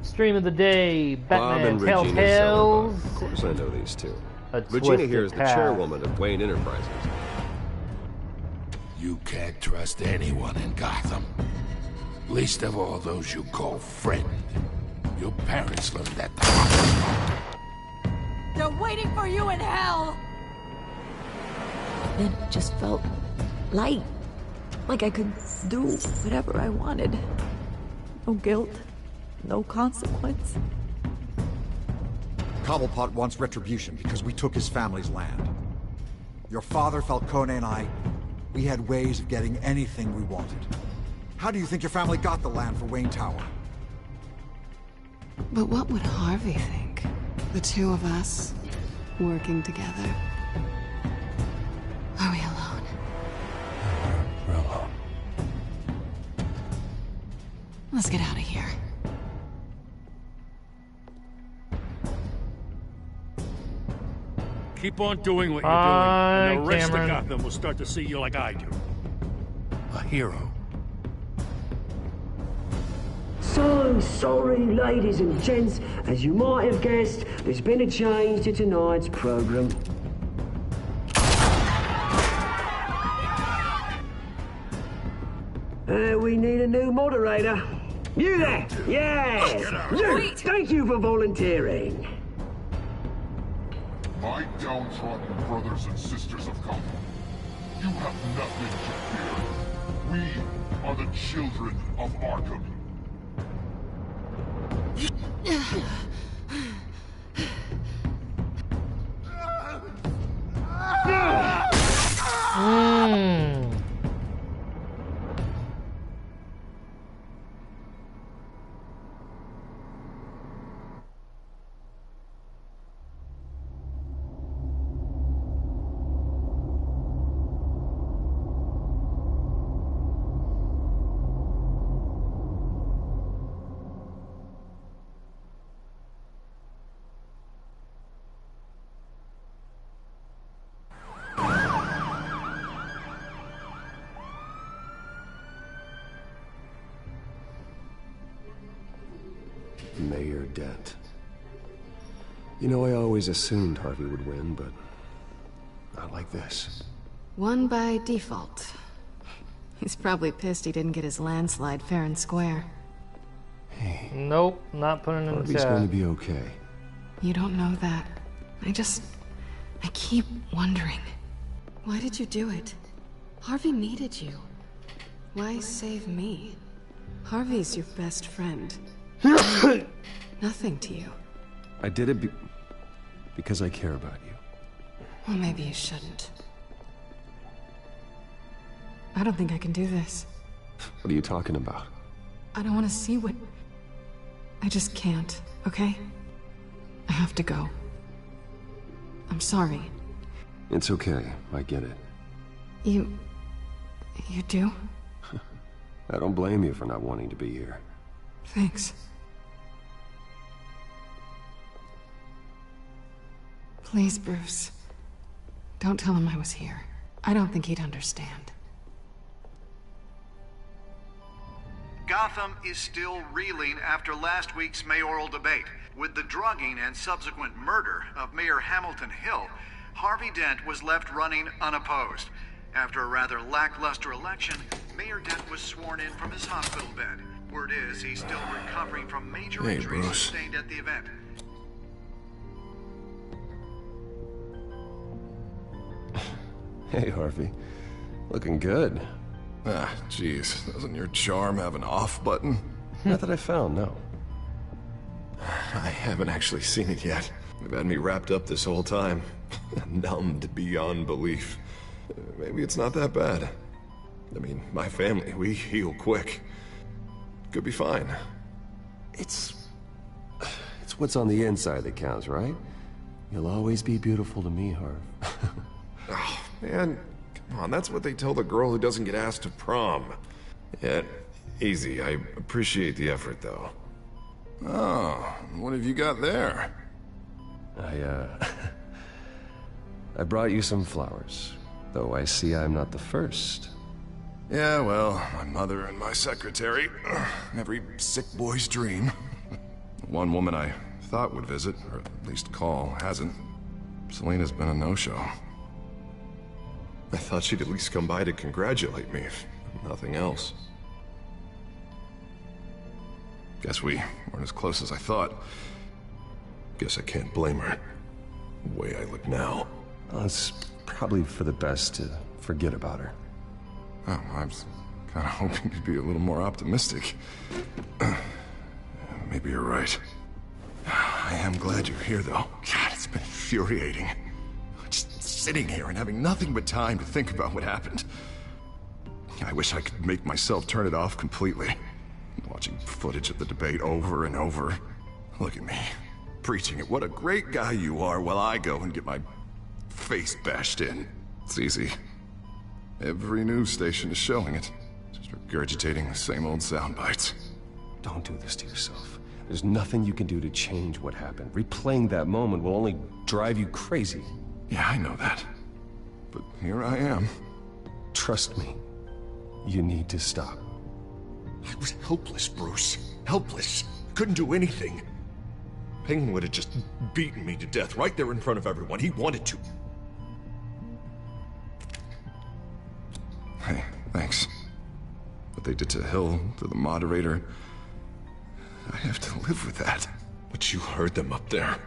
Stream of the day, Batman Bob and Telltales. Of course I know these two. A Regina here is the Twisted chairwoman of Wayne Enterprises. You can't trust anyone in Gotham. Least of all those you call friend. Your parents learned that the hard way. They're waiting for you in hell! It just felt light. Like I could do whatever I wanted. No guilt. No consequence. Cobblepot wants retribution because we took his family's land. Your father, Falcone, and I, we had ways of getting anything we wanted. How do you think your family got the land for Wayne Tower? But what would Harvey think? The two of us, working together. Are we alone? We're alone. Let's get out of here. Keep on doing what you're doing, and the rest Cameron. of Gotham will start to see you like I do. A hero. So sorry, ladies and gents. As you might have guessed, there's been a change to tonight's program. We need a new moderator. You there? Yes! You! Thank you for volunteering. My downtrodden brothers and sisters of Gotham, you have nothing to fear. We are the children of Arkham. Mayor Dent. You know, I always assumed Harvey would win, but not like this. Won by default. He's probably pissed he didn't get his landslide fair and square. Hey, Nope, not putting it in the Harvey's chat. going to be okay. You don't know that. I keep wondering. Why did you do it? Harvey needed you. Why save me? Harvey's your best friend. Nothing to you. I did it because I care about you. Well, maybe you shouldn't. I don't think I can do this. What are you talking about? I don't want to see what... I just can't, okay? I have to go. I'm sorry. It's okay. I get it. You do? I don't blame you for not wanting to be here. Thanks. Please, Bruce. Don't tell him I was here. I don't think he'd understand. Gotham is still reeling after last week's mayoral debate. With the drugging and subsequent murder of Mayor Hamilton Hill, Harvey Dent was left running unopposed. After a rather lackluster election, Mayor Dent was sworn in from his hospital bed. Word is he's still recovering from major injuries sustained at the event. Hey, Harvey. Looking good. Ah, jeez. Doesn't your charm have an off button? Not that I found, no. I haven't actually seen it yet. They've had me wrapped up this whole time. Numbed beyond belief. Maybe it's not that bad. I mean, my family, we heal quick. Could be fine. It's what's on the inside that counts, right? You'll always be beautiful to me, Harv. Oh, man. Come on, that's what they tell the girl who doesn't get asked to prom. Yeah, easy. I appreciate the effort, though. Oh, what have you got there? I brought you some flowers. Though I see I'm not the first. Yeah, well, my mother and my secretary. Every sick boy's dream. One woman I thought would visit, or at least call, hasn't. Selena's been a no-show. I thought she'd at least come by to congratulate me, if nothing else. Guess we weren't as close as I thought. Guess I can't blame her. The way I look now. Well, it's probably for the best to forget about her. Oh, I was kind of hoping you'd be a little more optimistic. Maybe you're right. I am glad you're here, though. God, it's been infuriating. Just sitting here and having nothing but time to think about what happened. I wish I could make myself turn it off completely. Watching footage of the debate over and over. Look at me, preaching at what a great guy you are while I go and get my face bashed in. It's easy. Every news station is showing it. Just regurgitating the same old sound bites. Don't do this to yourself. There's nothing you can do to change what happened. Replaying that moment will only drive you crazy. Yeah, I know that. But here I am. Trust me. You need to stop. I was helpless, Bruce. Helpless. Couldn't do anything. Penguin would have just beaten me to death right there in front of everyone. He wanted to. Hey, thanks. What they did to Hill, to the moderator, I have to live with that. But you heard them up there.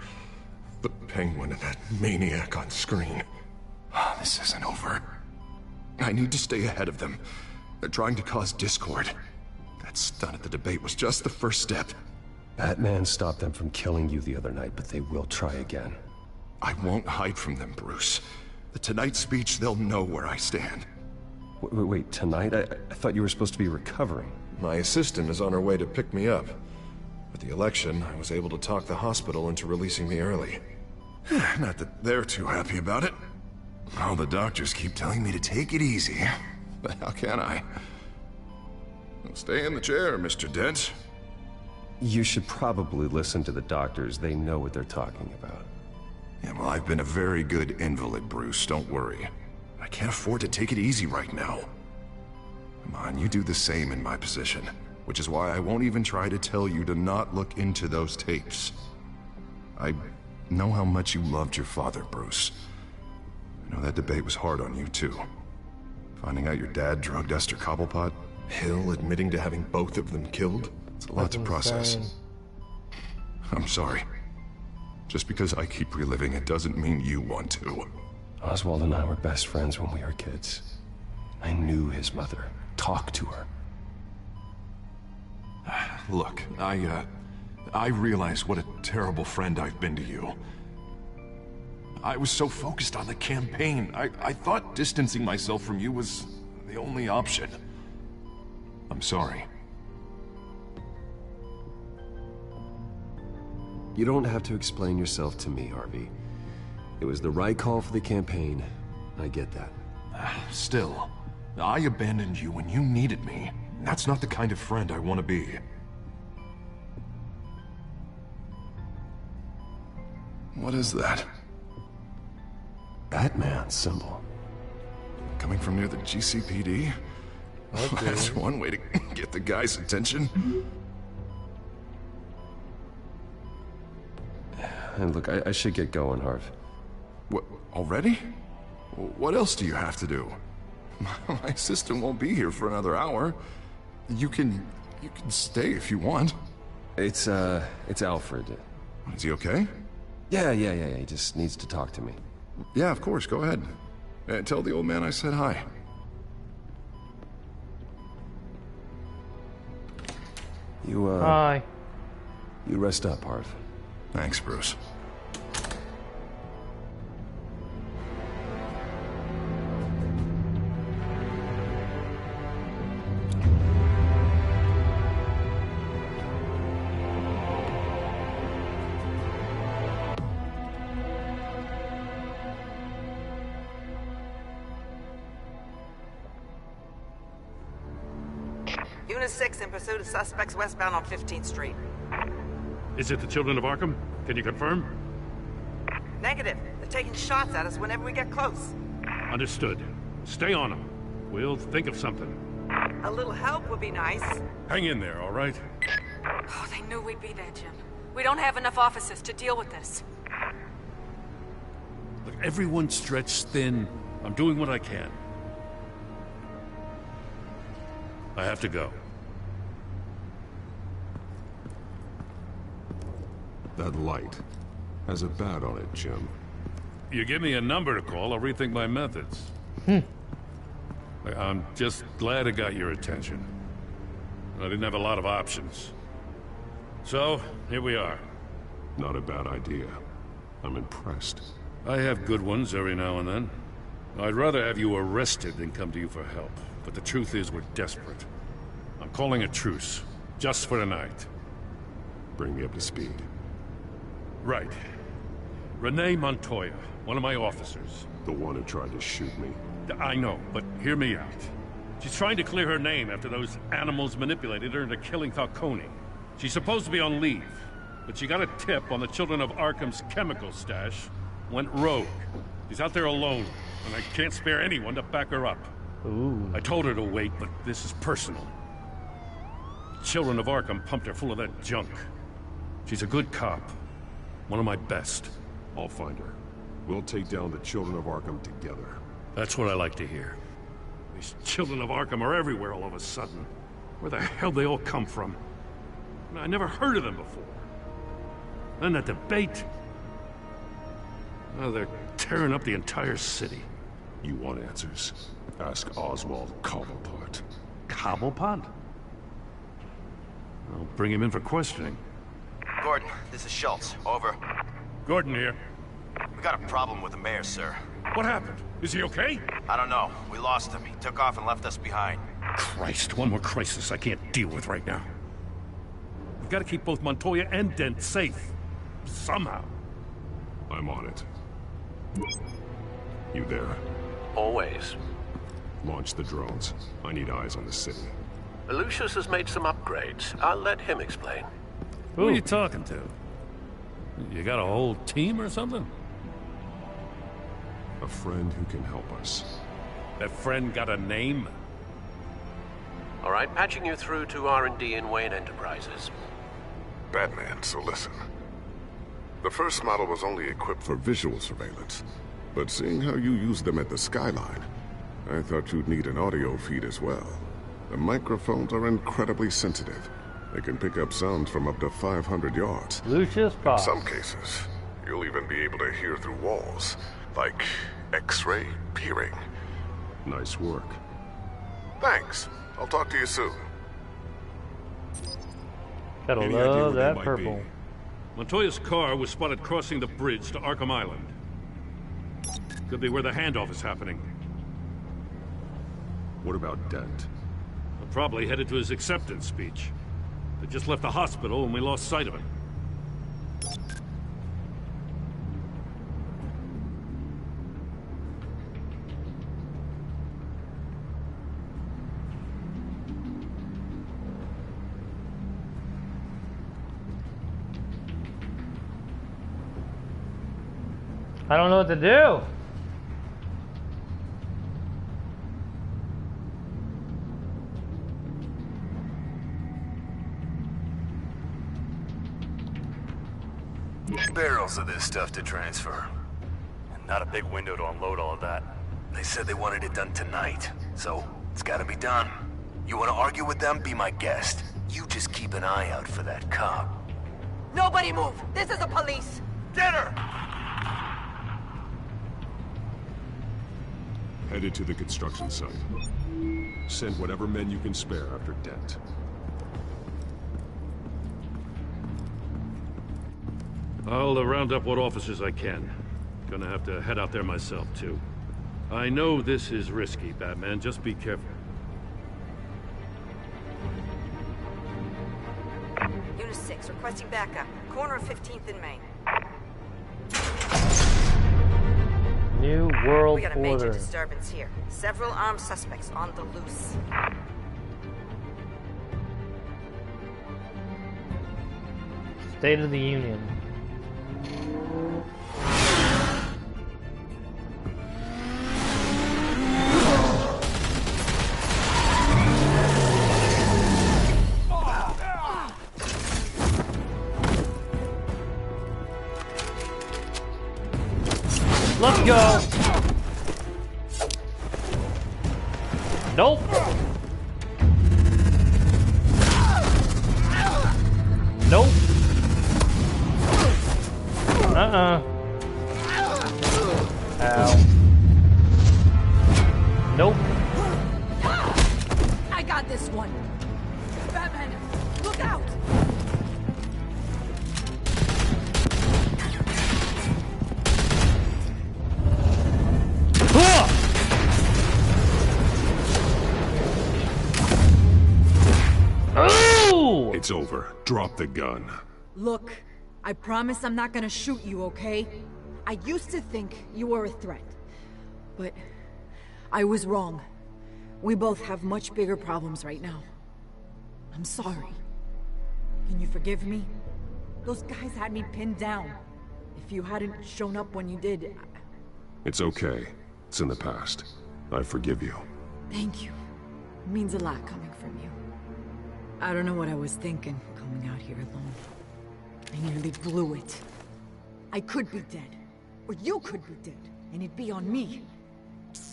The Penguin and that maniac on screen. This isn't over. I need to stay ahead of them. They're trying to cause discord. That stunt at the debate was just the first step. Batman stopped them from killing you the other night, but they will try again. I won't hide from them, Bruce. The Tonight speech, they'll know where I stand. Wait, tonight? I thought you were supposed to be recovering. My assistant is on her way to pick me up. With the election, I was able to talk the hospital into releasing me early. Not that they're too happy about it. All the doctors keep telling me to take it easy. But how can I? Stay in the chair, Mr. Dent. You should probably listen to the doctors. They know what they're talking about. Yeah, well, I've been a very good invalid, Bruce. Don't worry. I can't afford to take it easy right now. Come on, you do the same in my position. Which is why I won't even try to tell you to not look into those tapes. I know how much you loved your father, Bruce. I know that debate was hard on you, too. Finding out your dad drugged Esther Cobblepot, Hill admitting to having both of them killed, it's a lot to process. I'm sorry. Just because I keep reliving it doesn't mean you want to. Oswald and I were best friends when we were kids. I knew his mother. Talked to her. Look, I realize what a terrible friend I've been to you. I was so focused on the campaign. I thought distancing myself from you was the only option. I'm sorry. You don't have to explain yourself to me, Harvey. It was the right call for the campaign. I get that. Still, I abandoned you when you needed me. That's not the kind of friend I want to be. What is that? Batman symbol. Coming from near the GCPD? Okay. That's one way to get the guy's attention. And look, I should get going, Harv. What, already? What else do you have to do? My assistant won't be here for another hour. You can stay if you want. It's Alfred. Is he okay? Yeah, he just needs to talk to me. Yeah, of course, go ahead. Tell the old man I said hi. Hi. You rest up, Harv. Thanks, Bruce. Unit 6 in pursuit of suspects westbound on 15th Street. Is it the Children of Arkham? Can you confirm? Negative. They're taking shots at us whenever we get close. Understood. Stay on them. We'll think of something. A little help would be nice. Hang in there, all right? Oh, they knew we'd be there, Jim. We don't have enough officers to deal with this. Look, everyone's stretched thin. I'm doing what I can. I have to go. That light has a bat on it, Jim. You give me a number to call, I'll rethink my methods. I'm just glad I got your attention. I didn't have a lot of options. So, here we are. Not a bad idea. I'm impressed. I have good ones every now and then. I'd rather have you arrested than come to you for help. But the truth is, we're desperate. I'm calling a truce, just for tonight. Bring me up to speed. Right. Renee Montoya, one of my officers. The one who tried to shoot me. I know, but hear me out. She's trying to clear her name after those animals manipulated her into killing Falcone. She's supposed to be on leave, but she got a tip on the Children of Arkham's chemical stash, went rogue. She's out there alone, and I can't spare anyone to back her up. Ooh. I told her to wait, but this is personal. Children of Arkham pumped her full of that junk. She's a good cop. One of my best. I'll find her. We'll take down the Children of Arkham together. That's what I like to hear. These Children of Arkham are everywhere all of a sudden. Where the hell they all come from? I never heard of them before. Then that debate. Oh, they're tearing up the entire city. You want answers? Ask Oswald Cobblepot. Cobblepot? I'll bring him in for questioning. Gordon, this is Schultz. Over. Gordon here. We got a problem with the mayor, sir. What happened? Is he okay? I don't know. We lost him. He took off and left us behind. Christ, one more crisis I can't deal with right now. We've got to keep both Montoya and Dent safe. Somehow. I'm on it. You there? Always. Launch the drones. I need eyes on the city. Lucius has made some upgrades. I'll let him explain. Who are you talking to? You got a whole team or something? A friend who can help us. That friend got a name? All right, patching you through to R&D in Wayne Enterprises. Batman, so listen. The first model was only equipped for visual surveillance. But seeing how you use them at the skyline, I thought you'd need an audio feed as well. The microphones are incredibly sensitive. They can pick up sounds from up to 500 yards. Lucius In Fox. some cases, you'll even be able to hear through walls, like X-ray peering. Nice work. Thanks. I'll talk to you soon. Gotta Any idea love where that they might purple. be? Montoya's car was spotted crossing the bridge to Arkham Island. Could be where the handoff is happening. What about Dent? They're probably headed to his acceptance speech. They just left the hospital and we lost sight of him. I don't know what to do. Barrels of this stuff to transfer. And not a big window to unload all of that. They said they wanted it done tonight, so it's gotta be done. You wanna argue with them? Be my guest. You just keep an eye out for that cop. Nobody move! This is the police! Get her! Headed to the construction site. Send whatever men you can spare after Dent. I'll round up what officers I can. Gonna have to head out there myself, too. I know this is risky, Batman. Just be careful. Unit 6, requesting backup. Corner of 15th and Main. New World We got a major Order. disturbance here. Several armed suspects on the loose. State of the Union. Let's go. Nope. Nope. Ow. Nope. I got this one. Batman, look out! Oh! It's over. Drop the gun. Look, I promise I'm not gonna shoot you, okay? I used to think you were a threat, but I was wrong. We both have much bigger problems right now. I'm sorry. Can you forgive me? Those guys had me pinned down. If you hadn't shown up when you did... It's okay. It's in the past. I forgive you. Thank you. It means a lot coming from you. I don't know what I was thinking, coming out here alone. I nearly blew it. I could be dead. Or you could be dead, and it'd be on me.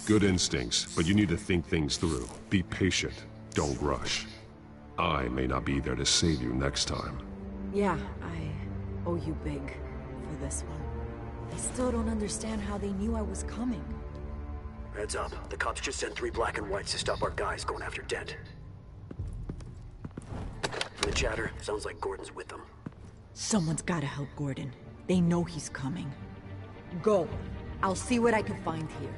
Good instincts, but you need to think things through. Be patient. Don't rush. I may not be there to save you next time. Yeah, I owe you big for this one. I still don't understand how they knew I was coming. Heads up. The cops just sent 3 black and whites to stop our guys going after Dent. From the chatter, sounds like Gordon's with them. Someone's gotta help Gordon. They know he's coming. Go. I'll see what I can find here.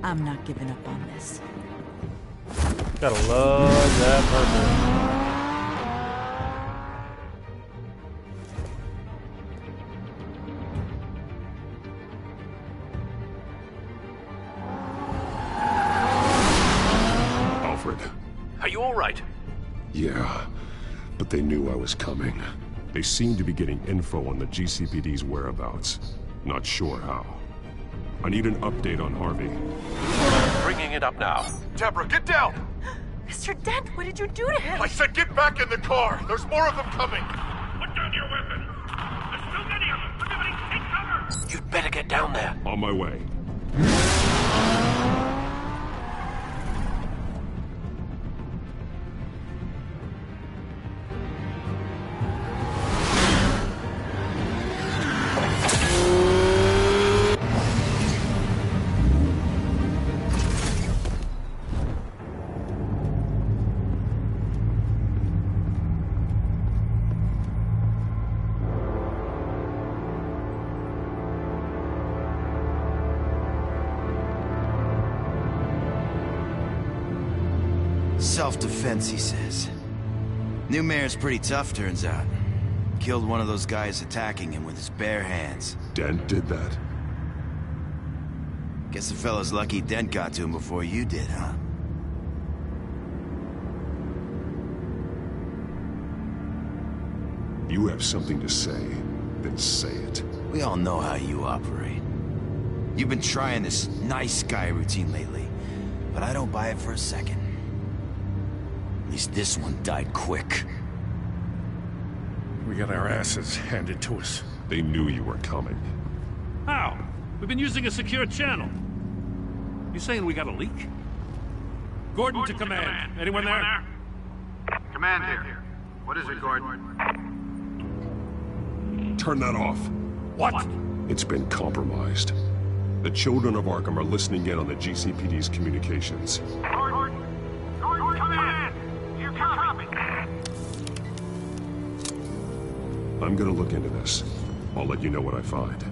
I'm not giving up on this. Gotta love that purple. Alfred. Are you all right? Yeah, but they knew I was coming. They seem to be getting info on the GCPD's whereabouts. Not sure how. I need an update on Harvey. Bringing it up now. Deborah, get down! Mr. Dent, what did you do to him? I said get back in the car! There's more of them coming! Put down your weapon! There's too many of them! Everybody take cover! You'd better get down there. On my way. Self-defense, he says. New mayor's pretty tough, turns out. Killed one of those guys attacking him with his bare hands. Dent did that? Guess the fella's lucky Dent got to him before you did, huh? You have something to say, then say it. We all know how you operate. You've been trying this nice guy routine lately, but I don't buy it for a second. At least this one died quick. We got our asses handed to us. They knew you were coming. How? We've been using a secure channel. You saying we got a leak? Gordon to command. Anyone there? Command here. What is it, Gordon? Turn that off. What? It's been compromised. The children of Arkham are listening in on the GCPD's communications. Gordon, command! You copy? I'm gonna look into this. I'll let you know what I find.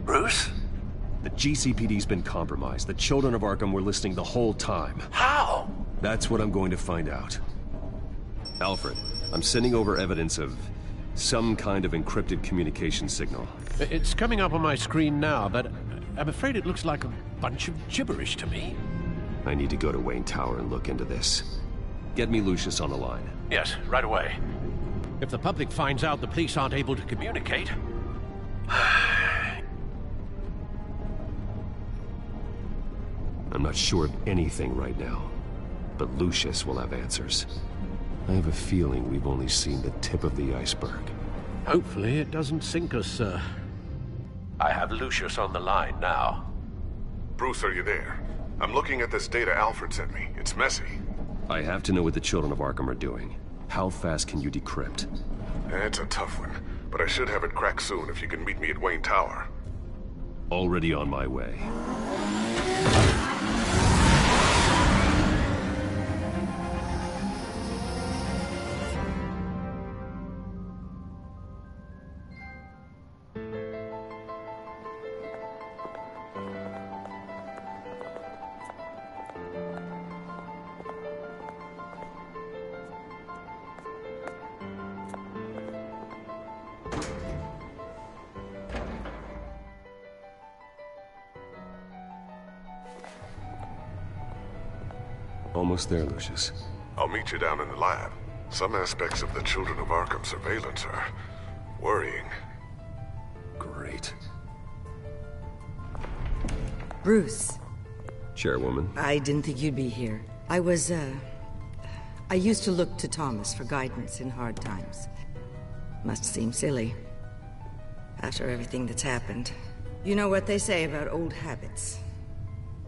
Bruce? The GCPD's been compromised. The children of Arkham were listening the whole time. How? That's what I'm going to find out. Alfred, I'm sending over evidence of some kind of encrypted communication signal. It's coming up on my screen now, but I'm afraid it looks like a bunch of gibberish to me. I need to go to Wayne Tower and look into this. Get me Lucius on the line. Yes, right away. If the public finds out the police aren't able to communicate... I'm not sure of anything right now, but Lucius will have answers. I have a feeling we've only seen the tip of the iceberg. Hopefully it doesn't sink us, sir. I have Lucius on the line now. Bruce, are you there? I'm looking at this data Alfred sent me. It's messy. I have to know what the children of Arkham are doing. How fast can you decrypt? It's a tough one, but I should have it cracked soon if you can meet me at Wayne Tower. Already on my way. Almost there, Lucius. I'll meet you down in the lab. Some aspects of the Children of Arkham surveillance are worrying. Great. Bruce. Chairwoman. I didn't think you'd be here. I used to look to Thomas for guidance in hard times. Must seem silly. After everything that's happened. You know what they say about old habits.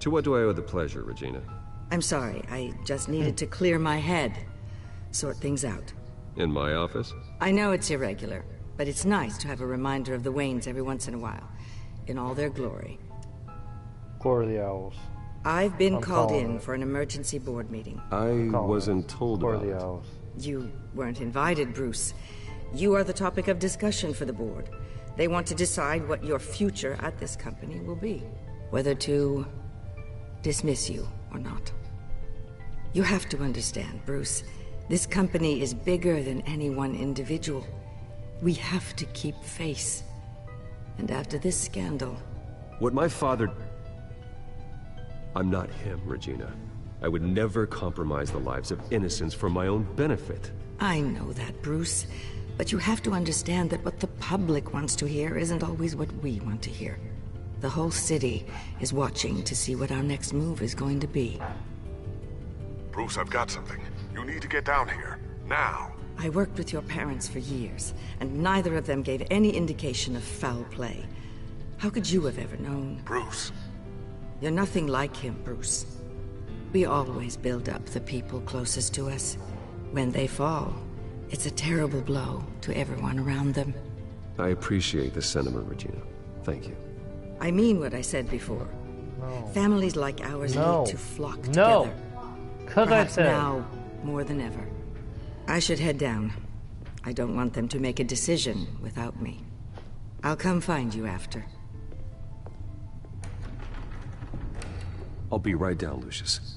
To what do I owe the pleasure, Regina? I'm sorry, I just needed to clear my head. Sort things out. In my office? I know it's irregular, but it's nice to have a reminder of the Waynes every once in a while. In all their glory. Glory of the Owls. I've been called in for an emergency board meeting. I wasn't told about the Owls. You weren't invited, Bruce. You are the topic of discussion for the board. They want to decide what your future at this company will be. Whether to dismiss you or not. You have to understand, Bruce. This company is bigger than any one individual. We have to keep face. And after this scandal... What my father... I'm not him, Regina. I would never compromise the lives of innocents for my own benefit. I know that, Bruce. But you have to understand that what the public wants to hear isn't always what we want to hear. The whole city is watching to see what our next move is going to be. Bruce, I've got something. You need to get down here. Now. I worked with your parents for years, and neither of them gave any indication of foul play. How could you have ever known? Bruce. You're nothing like him, Bruce. We always build up the people closest to us. When they fall, it's a terrible blow to everyone around them. I appreciate the sentiment, Regina. Thank you. I mean what I said before. No. Families like ours No. need to flock No. together. Cause Perhaps I said now more than ever. I should head down. I don't want them to make a decision without me. I'll come find you after. I'll be right down, Lucius.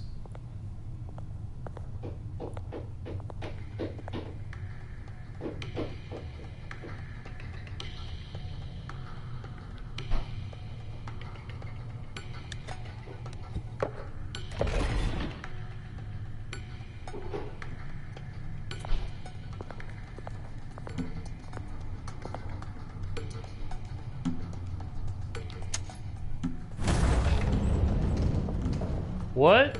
What?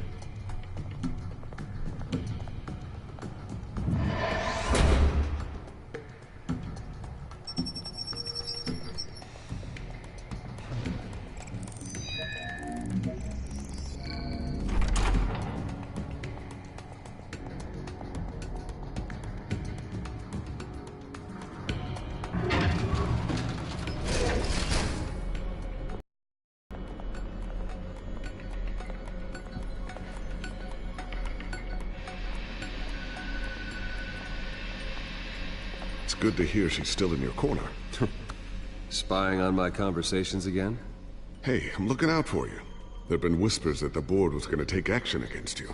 It's good to hear she's still in your corner. Spying on my conversations again? Hey, I'm looking out for you. There've been whispers that the board was going to take action against you.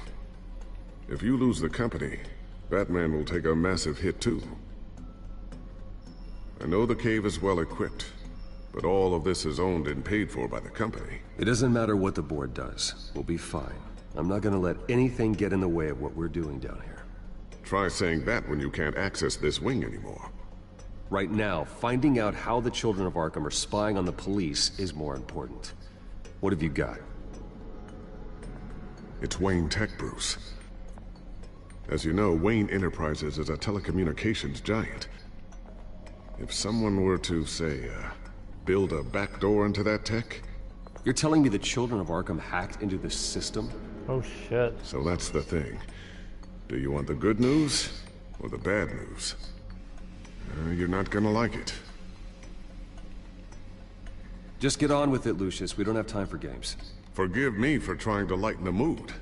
If you lose the company, Batman will take a massive hit too. I know the cave is well equipped, but all of this is owned and paid for by the company. It doesn't matter what the board does. We'll be fine. I'm not gonna let anything get in the way of what we're doing down here. Try saying that when you can't access this wing anymore. Right now, finding out how the Children of Arkham are spying on the police is more important. What have you got? It's Wayne Tech, Bruce. As you know, Wayne Enterprises is a telecommunications giant. If someone were to, say, build a backdoor into that tech... You're telling me the Children of Arkham hacked into this system? Oh shit. So that's the thing. Do you want the good news or the bad news? You're not gonna like it. Just get on with it, Lucius. We don't have time for games. Forgive me for trying to lighten the mood.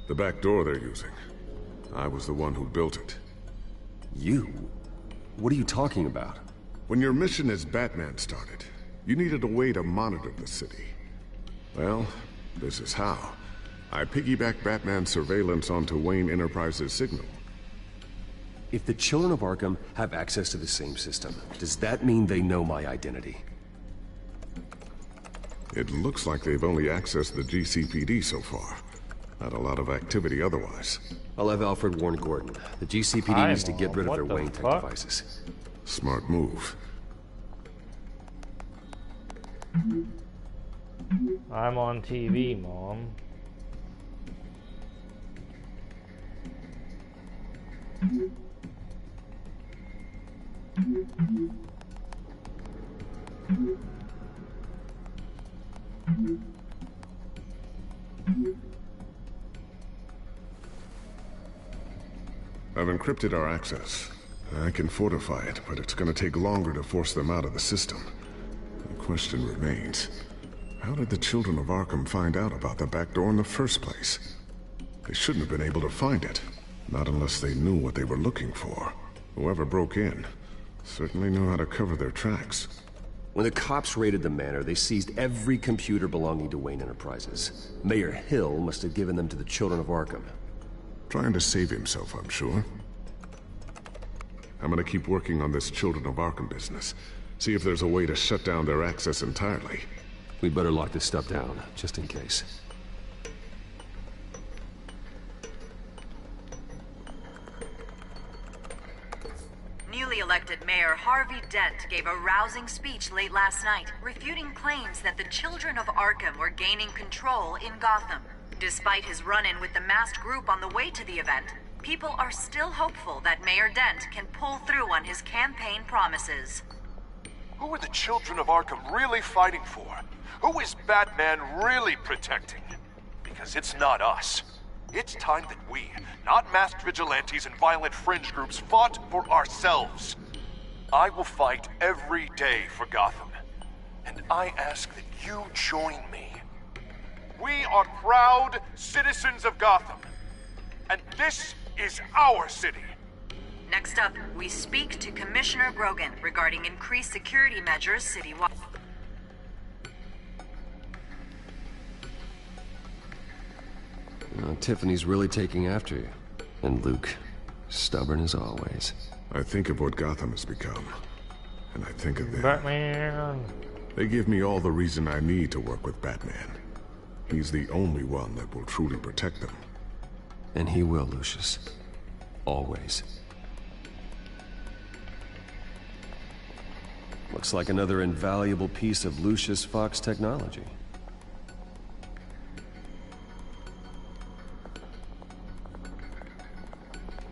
The back door they're using. I was the one who built it. You? What are you talking about? When your mission as Batman started, you needed a way to monitor the city. Well, this is how. I piggybacked Batman's surveillance onto Wayne Enterprises' signal. If the Children of Arkham have access to the same system, does that mean they know my identity? It looks like they've only accessed the GCPD so far. Not a lot of activity otherwise. I'll have Alfred warn Gordon. The GCPD needs to get rid of their Wayne Tech devices. Smart move. I'm on TV, Mom. I've encrypted our access. I can fortify it, but it's gonna take longer to force them out of the system. The question remains, how did the Children of Arkham find out about the back door in the first place? They shouldn't have been able to find it. Not unless they knew what they were looking for. Whoever broke in certainly knew how to cover their tracks. When the cops raided the manor, they seized every computer belonging to Wayne Enterprises. Mayor Hill must have given them to the Children of Arkham. Trying to save himself, I'm sure. I'm gonna keep working on this Children of Arkham business. See if there's a way to shut down their access entirely. We better lock this stuff down, just in case. Newly elected Mayor Harvey Dent gave a rousing speech late last night, refuting claims that the Children of Arkham were gaining control in Gotham. Despite his run-in with the masked group on the way to the event, people are still hopeful that Mayor Dent can pull through on his campaign promises. Who are the Children of Arkham really fighting for? Who is Batman really protecting? Because it's not us. It's time that we, not masked vigilantes and violent fringe groups, fought for ourselves. I will fight every day for Gotham. And I ask that you join me. We are proud citizens of Gotham. And this is our city. Next up, we speak to Commissioner Grogan regarding increased security measures citywide. Tiffany's really taking after you. And Luke, stubborn as always. I think of what Gotham has become. And I think of them. Batman. They give me all the reason I need to work with Batman. He's the only one that will truly protect them. And he will, Lucius. Always. Looks like another invaluable piece of Lucius Fox technology.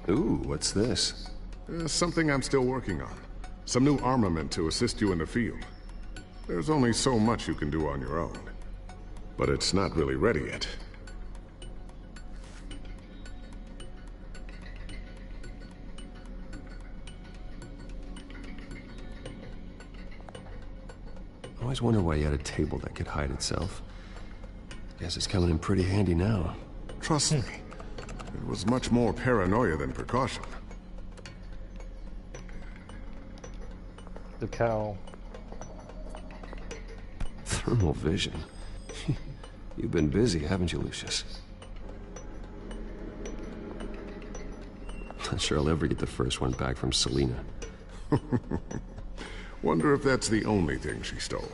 Ooh, what's this? Something I'm still working on. Some new armament to assist you in the field. There's only so much you can do on your own. But it's not really ready yet. I always wonder why you had a table that could hide itself. Guess it's coming in pretty handy now. Trust me. It was much more paranoia than precaution. The cow. Thermal vision. You've been busy, haven't you, Lucius? Not sure I'll ever get the first one back from Selina. Wonder if that's the only thing she stole.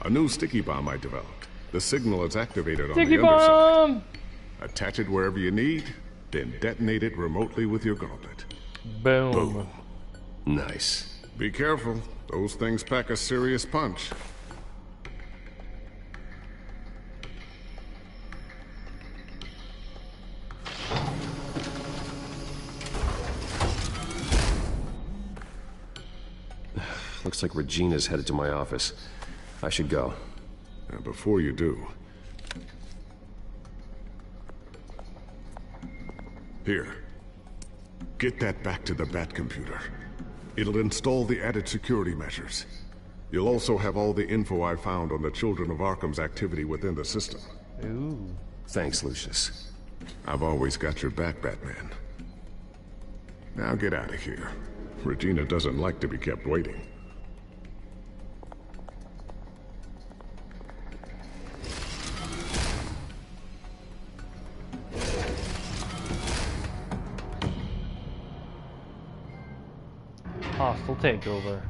A new sticky bomb I developed. The signal is activated on Sticky the bomb! underside. Attach it wherever you need, then detonate it remotely with your gauntlet. Boom. Boom. Nice. Be careful. Those things pack a serious punch. Looks like Regina's headed to my office. I should go. And before you do... Here. Get that back to the Bat computer. It'll install the added security measures. You'll also have all the info I found on the Children of Arkham's activity within the system. Ooh. Thanks, Lucius. I've always got your back, Batman. Now get out of here. Regina doesn't like to be kept waiting. Hostile takeover.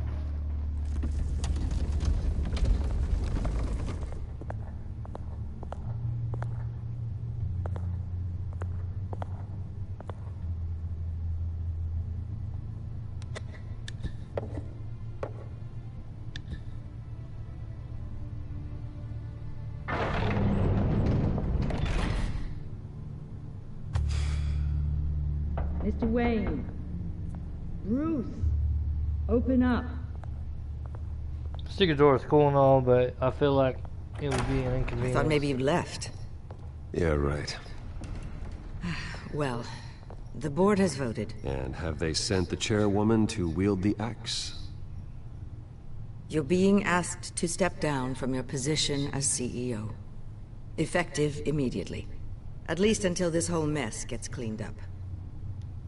Mr. Wayne. Bruce. Open up. Secret door is cool and all, but I feel like it would be an inconvenience. I thought maybe you left. Yeah, right. Well, the board has voted. And have they sent the chairwoman to wield the axe? You're being asked to step down from your position as CEO. Effective immediately. At least until this whole mess gets cleaned up.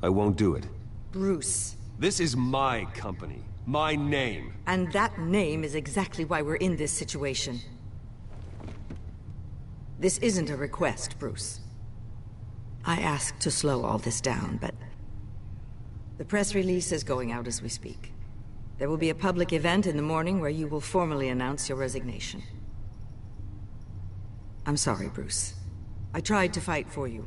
I won't do it. Bruce. This is my company. My name. And that name is exactly why we're in this situation. This isn't a request, Bruce. I asked to slow all this down, but... the press release is going out as we speak. There will be a public event in the morning where you will formally announce your resignation. I'm sorry, Bruce. I tried to fight for you.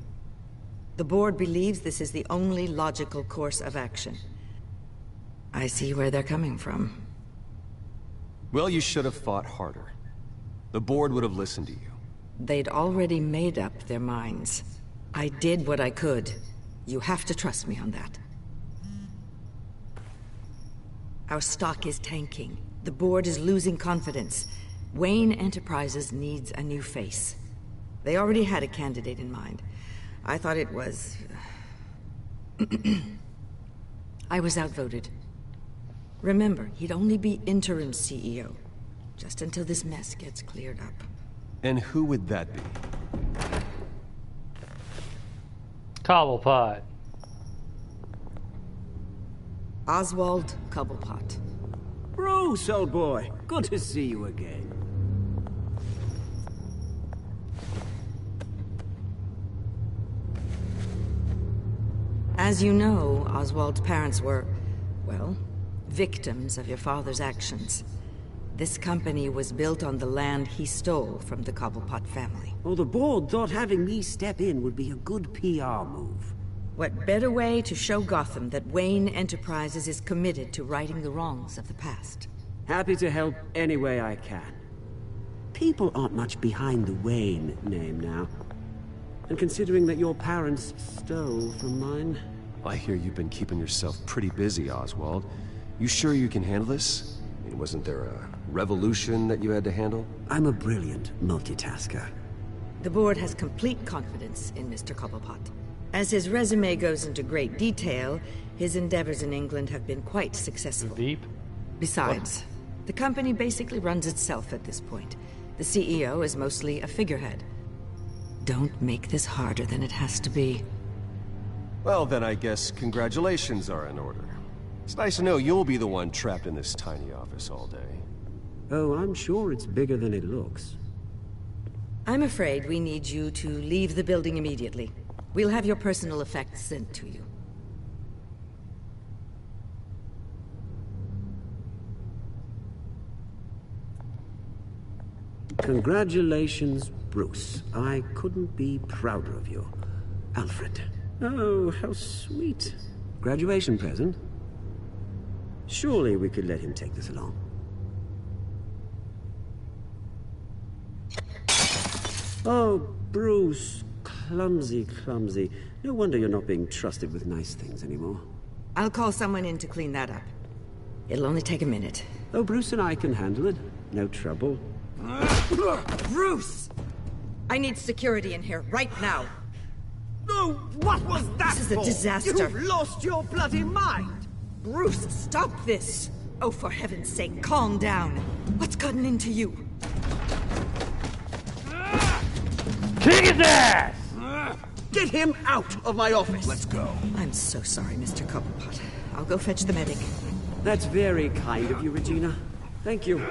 The board believes this is the only logical course of action. I see where they're coming from. Well, you should have fought harder. The board would have listened to you. They'd already made up their minds. I did what I could. You have to trust me on that. Our stock is tanking. The board is losing confidence. Wayne Enterprises needs a new face. They already had a candidate in mind. I thought it was... I was outvoted. Remember, he'd only be interim CEO. Just until this mess gets cleared up. And who would that be? Cobblepot. Oswald Cobblepot. Bruce, old boy. Good to see you again. As you know, Oswald's parents were, well, victims of your father's actions. This company was built on the land he stole from the Cobblepot family. Well, the board thought having me step in would be a good PR move. What better way to show Gotham that Wayne Enterprises is committed to righting the wrongs of the past? Happy to help any way I can. People aren't much behind the Wayne name now. And considering that your parents stole from mine... I hear you've been keeping yourself pretty busy, Oswald. You sure you can handle this? I mean, wasn't there a revolution that you had to handle? I'm a brilliant multitasker. The board has complete confidence in Mr. Cobblepot. As his resume goes into great detail, his endeavors in England have been quite successful. Deep? Besides, the company basically runs itself at this point. The CEO is mostly a figurehead. Don't make this harder than it has to be. Well, then I guess congratulations are in order. It's nice to know you'll be the one trapped in this tiny office all day. Oh, I'm sure it's bigger than it looks. I'm afraid we need you to leave the building immediately. We'll have your personal effects sent to you. Congratulations, Bruce. I couldn't be prouder of you. Alfred. Oh, how sweet. Graduation present? Surely we could let him take this along. Oh, Bruce. Clumsy, clumsy. No wonder you're not being trusted with nice things anymore. I'll call someone in to clean that up. It'll only take a minute. Oh, Bruce and I can handle it. No trouble. Bruce! I need security in here, right now. Oh, what was that This is a for? disaster. You've lost your bloody mind! Bruce, stop this! Oh, for heaven's sake, calm down. What's gotten into you? Kick his ass! Get him out of my office! Let's go. I'm so sorry, Mr. Cobblepot. I'll go fetch the medic. That's very kind of you, Regina. Thank you.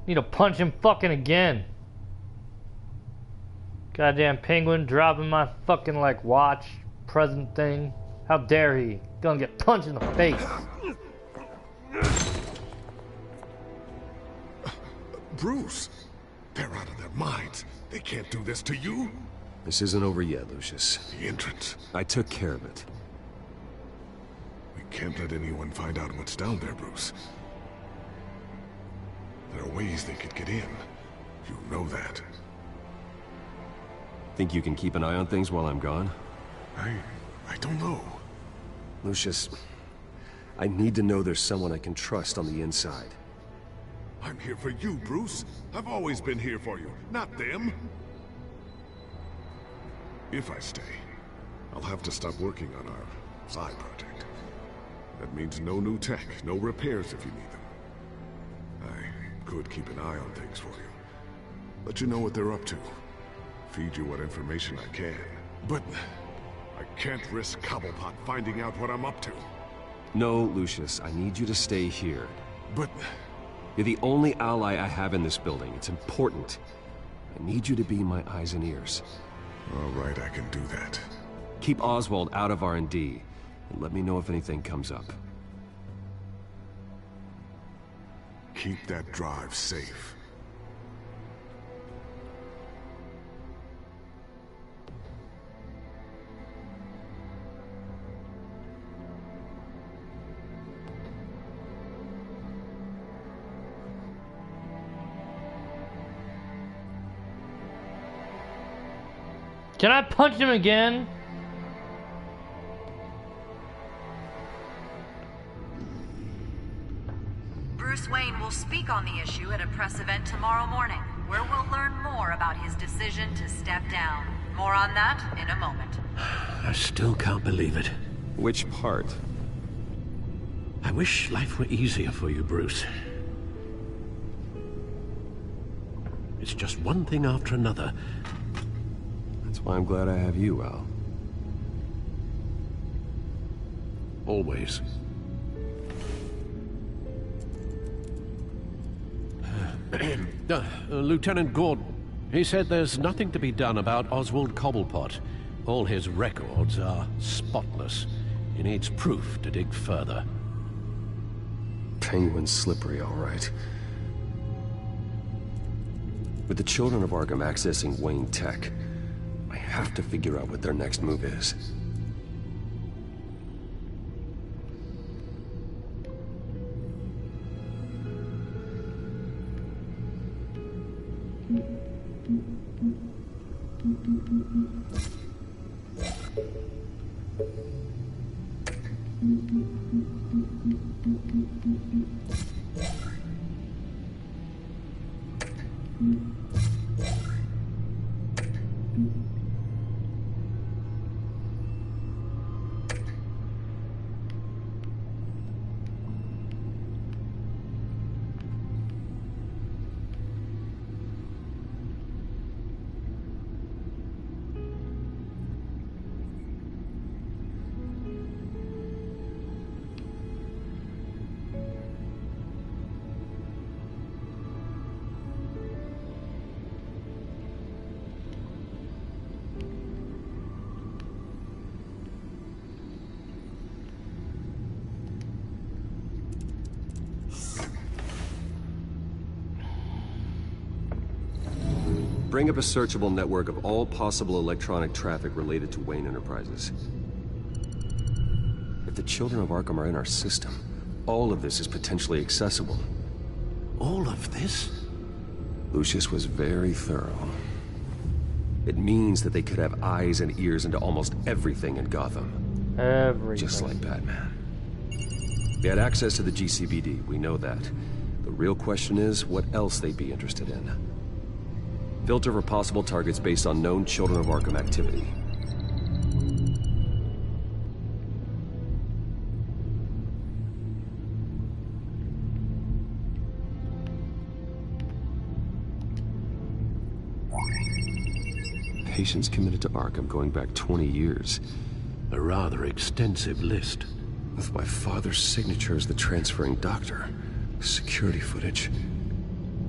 Need to punch him fucking again. Goddamn penguin dropping my fucking like watch present thing. How dare he? Gonna get punched in the face. Bruce, they're out of their minds. They can't do this to you. This isn't over yet, Lucius. The entrance. I took care of it. We can't let anyone find out what's down there, Bruce. There are ways they could get in. You know that. Think you can keep an eye on things while I'm gone? I don't know. Lucius, I need to know there's someone I can trust on the inside. I'm here for you, Bruce. I've always been here for you, not them. If I stay, I'll have to stop working on our side project. That means no new tech, no repairs if you need them. I could keep an eye on things for you. Let you know what they're up to. Feed you what information I can. But I can't risk Cobblepot finding out what I'm up to. No, Lucius, I need you to stay here. But you're the only ally I have in this building. It's important. I need you to be my eyes and ears. All right, I can do that. Keep Oswald out of R&D, and let me know if anything comes up. Keep that drive safe. Can I punch him again? Bruce Wayne will speak on the issue at a press event tomorrow morning, where we'll learn more about his decision to step down. More on that in a moment. I still can't believe it. Which part? I wish life were easier for you, Bruce. It's just one thing after another. That's why I'm glad I have you, Al. Always. Lieutenant Gordon, he said there's nothing to be done about Oswald Cobblepot. All his records are spotless. He needs proof to dig further. Penguin's slippery, all right. With the children of Arkham accessing Wayne Tech, I have to figure out what their next move is. Bring up a searchable network of all possible electronic traffic related to Wayne Enterprises. If the children of Arkham are in our system, all of this is potentially accessible. All of this? Lucius was very thorough. It means that they could have eyes and ears into almost everything in Gotham. Everything. Just like Batman. They had access to the GCPD, we know that. The real question is, what else they'd be interested in. Filter for possible targets based on known Children of Arkham activity. Patients committed to Arkham going back 20 years. A rather extensive list. With my father's signature as the transferring doctor. Security footage.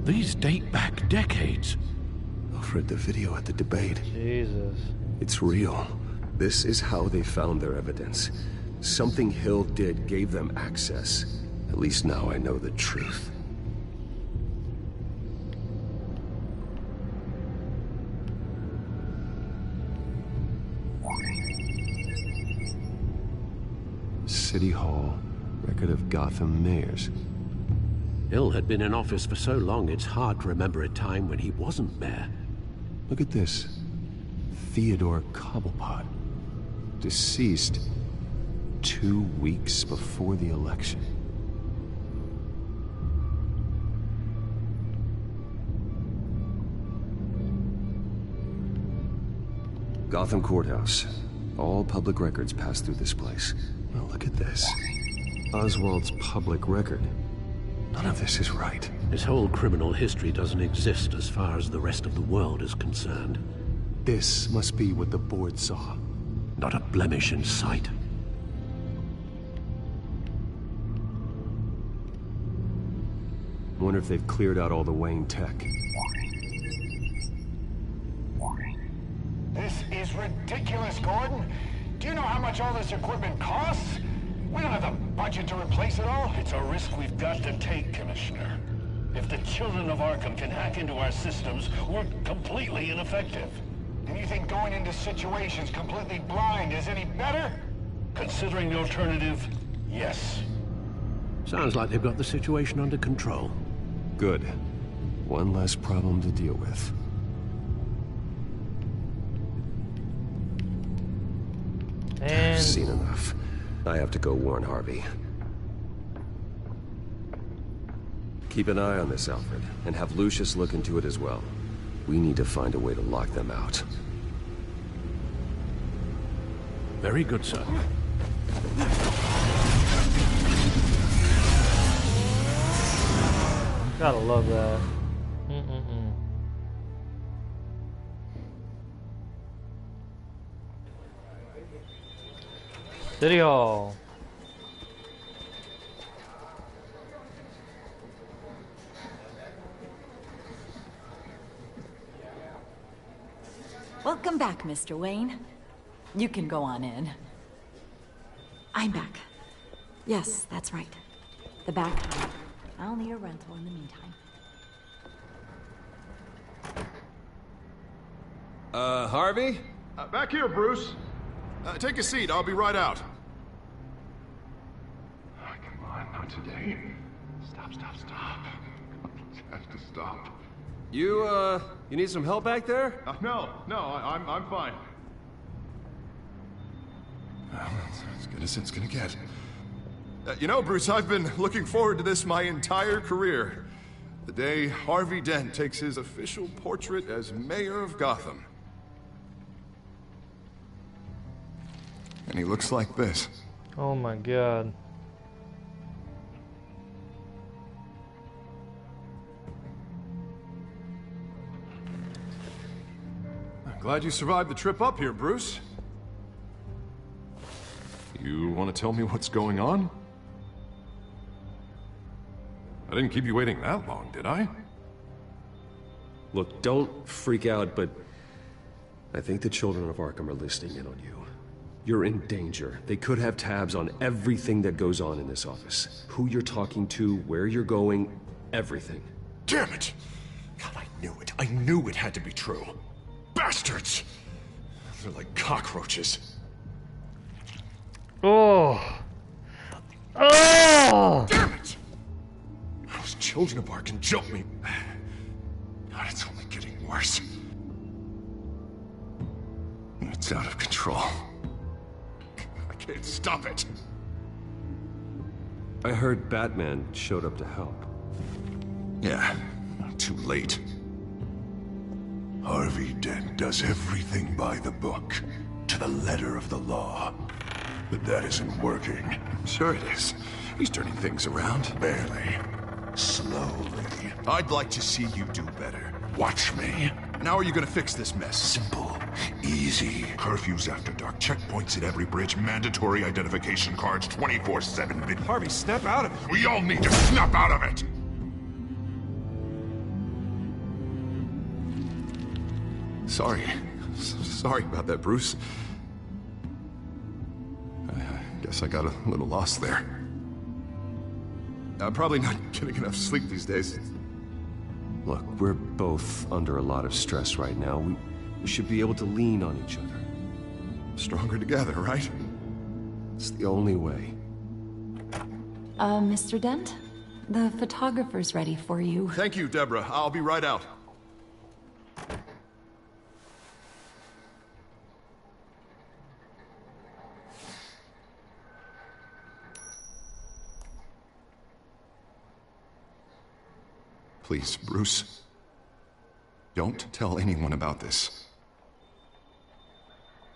These date back decades. Alfred, the video at the debate. Jesus. It's real. This is how they found their evidence. Something Hill did gave them access. At least now I know the truth. City Hall, record of Gotham mayors. Hill had been in office for so long, it's hard to remember a time when he wasn't mayor. Look at this. Theodore Cobblepot. Deceased 2 weeks before the election. Gotham Courthouse. All public records pass through this place. Well, look at this. Oswald's public record. None of this is right. His whole criminal history doesn't exist as far as the rest of the world is concerned. This must be what the board saw. Not a blemish in sight. Wonder if they've cleared out all the Wayne tech. This is ridiculous, Gordon. Do you know how much all this equipment costs? We don't have the budget to replace it all. It's a risk we've got to take, Commissioner. If the children of Arkham can hack into our systems, we're completely ineffective. And you think going into situations completely blind is any better? Considering the alternative, yes. Sounds like they've got the situation under control. Good. One less problem to deal with. I've seen enough. I have to go warn Harvey. Keep an eye on this, Alfred, and have Lucius look into it as well. We need to find a way to lock them out. Very good, sir. Gotta love that. City Hall. Welcome back, Mr. Wayne. You can go on in. I'm back. Yes, that's right. The back. I'll need a rental in the meantime. Harvey? Back here, Bruce. Take a seat. I'll be right out. Oh, come on, not today. Stop. Have to stop. You need some help back there? No, I'm fine. Well, that's as good as it's gonna get. You know, Bruce, I've been looking forward to this my entire career. The day Harvey Dent takes his official portrait as mayor of Gotham. And he looks like this. Oh my god. I'm glad you survived the trip up here, Bruce. You want to tell me what's going on? I didn't keep you waiting that long, did I? Look, don't freak out, but I think the children of Arkham are listening in on you. You're in danger. They could have tabs on everything that goes on in this office. Who you're talking to, where you're going, everything. Damn it! God, I knew it. I knew it had to be true. Bastards! They're like cockroaches. Oh! Oh! Damn it! Those children of Arkham jumped me. God, it's only getting worse. It's out of control. I can't stop it. I heard Batman showed up to help. Yeah, too late. Harvey Dent does everything by the book, to the letter of the law. But that isn't working. Sure it is. He's turning things around. Barely. Slowly. I'd like to see you do better. Watch me. Now are you gonna fix this mess? Simple. Easy. Curfews after dark. Checkpoints at every bridge. Mandatory identification cards 24/7. Harvey, snap out of it. We all need to snap out of it! Sorry about that, Bruce. I guess I got a little lost there. I'm probably not getting enough sleep these days. Look, we're both under a lot of stress right now. We should be able to lean on each other. Stronger together, right? It's the only way. Mr. Dent? The photographer's ready for you. Thank you, Deborah. I'll be right out. Please, Bruce. Don't tell anyone about this.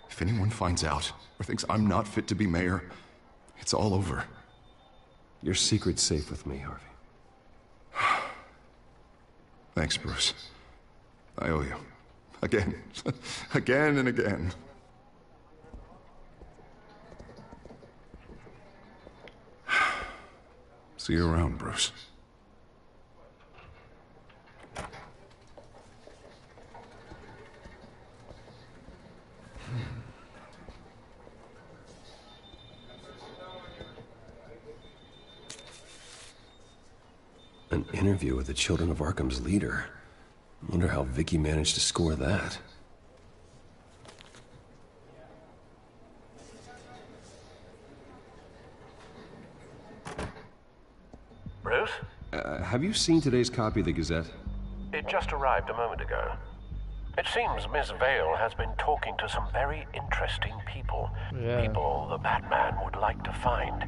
If anyone finds out, or thinks I'm not fit to be mayor, it's all over. Your secret's safe with me, Harvey. Thanks, Bruce. I owe you. Again. Again and again. See you around, Bruce. An interview with the Children of Arkham's leader. I wonder how Vicky managed to score that. Bruce? Have you seen today's copy of the Gazette? It just arrived a moment ago. It seems Miss Vale has been talking to some very interesting people. Yeah. People the Batman would like to find.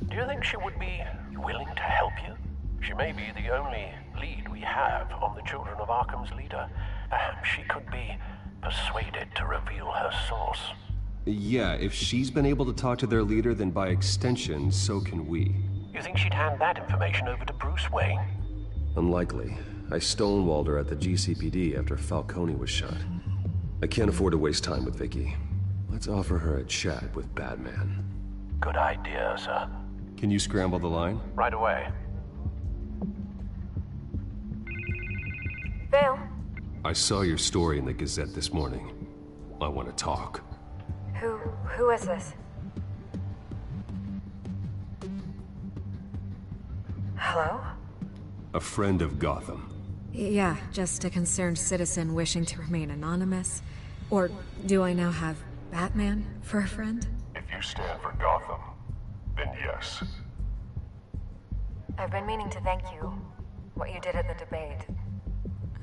Do you think she would be willing to help you? She may be the only lead we have on the Children of Arkham's leader. Perhaps she could be persuaded to reveal her source. Yeah, if she's been able to talk to their leader, then by extension, so can we. You think she'd hand that information over to Bruce Wayne? Unlikely. I stonewalled her at the GCPD after Falcone was shot. I can't afford to waste time with Vicky. Let's offer her a chat with Batman. Good idea, sir. Can you scramble the line? Right away. Vale? I saw your story in the Gazette this morning. I want to talk. Who is this? Hello? A friend of Gotham. Yeah, just a concerned citizen wishing to remain anonymous. Or do I now have Batman for a friend? If you stand for Gotham, then yes. I've been meaning to thank you. What you did at the debate.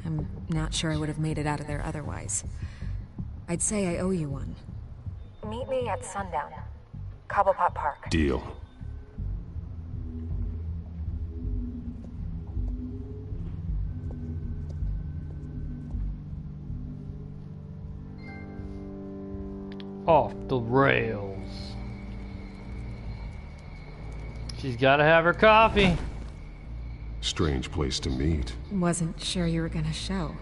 I'm not sure I would have made it out of there otherwise. I'd say I owe you one. Meet me at sundown. Cobblepot Park. Deal. Off the rails. She's gotta have her coffee. Strange place to meet. Wasn't sure you were gonna show.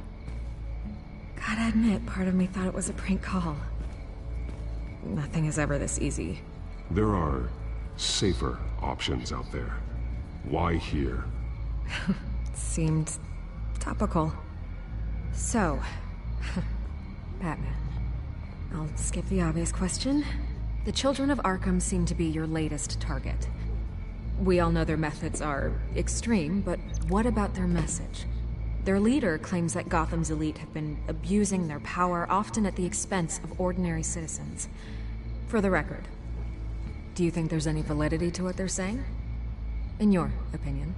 Gotta admit, part of me thought it was a prank call. Nothing is ever this easy. There are safer options out there. Why here? Seemed topical. So, Batman. I'll skip the obvious question. The Children of Arkham seem to be your latest target. We all know their methods are extreme, but what about their message? Their leader claims that Gotham's elite have been abusing their power, often at the expense of ordinary citizens. For the record, do you think there's any validity to what they're saying? In your opinion?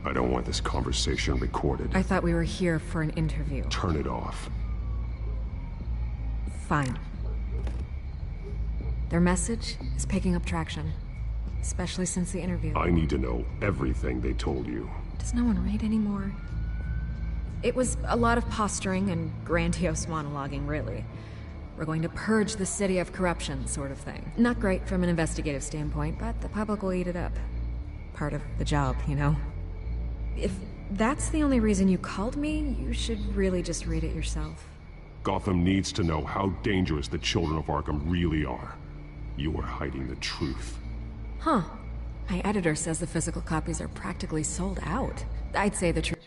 I don't want this conversation recorded. I thought we were here for an interview. Turn it off. Fine. Their message is picking up traction, especially since the interview. I need to know everything they told you. Does no one read anymore? It was a lot of posturing and grandiose monologuing, really. We're going to purge the city of corruption, sort of thing. Not great from an investigative standpoint, but the public will eat it up. Part of the job, you know? If that's the only reason you called me, you should really just read it yourself. Gotham needs to know how dangerous the children of Arkham really are. You are hiding the truth. Huh. My editor says the physical copies are practically sold out. I'd say the truth.